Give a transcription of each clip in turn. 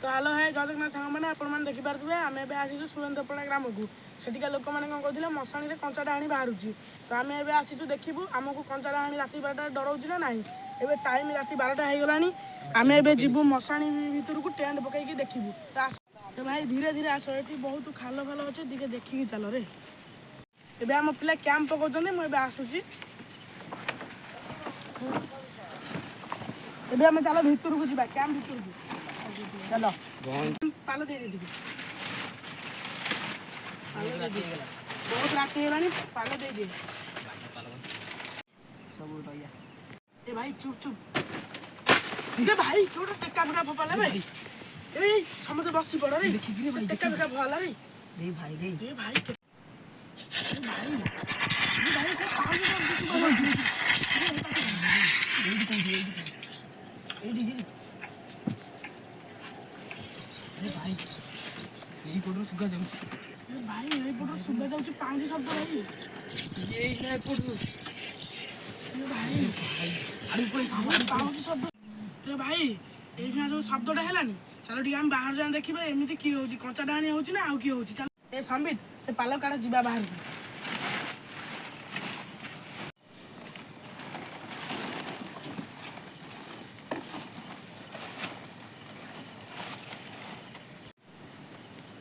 तो हेलो है जय जगन्नाथ सांग मैंने आपने देखिपे आम ए आसीचु सुरेन्द्रपड़ा ग्राम को सेठिका लोक मैंने कौन कहते मशाणी में कंचा डाणी बाहर तो आम ए आसीचु देखू आमको कंचा डाणी राति 12टा डराऊँ ना ना एवं टाइम राति 12टा हो आम ए जीवु मशाणी भितर को टेंट पकईकी देखू तो भाई धीरे धीरे आस ये बहुत खाल फाल अच्छे दिखे देखिकी चल रे एबे आम पिला कैंप पकाउछन्ती मु एबे आसुची एबे आम चलो भितर को जीवा कैंप भितर को चलो पालो दे दे बहुत राति है पालो दे दे सब रहिया ए भाई चुप चुप ए भाई छोटा टेका फेका फोपाला भाई ए समझ बसी पड़ रे टेका फेका फोला रे रे भाई रे भाई सुबह जाऊँ पाँच शब्द भाई भाई ये जो शब्दटा है चलो टी बाहर जाए देखिए एमती किए हो कंचा डाणी हो ना आउ किए हो चल ए संबित से पाल काड़ जा बाहर को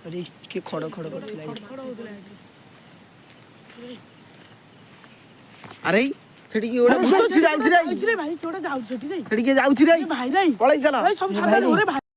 अरे के खड़ खड़ करथिला अरे सेठी की ओडा छिराई रे भाई केडा जाउ सेठी रे सेठी के जाउ छिराई भाई रे पळै चला सब सादा रे भाई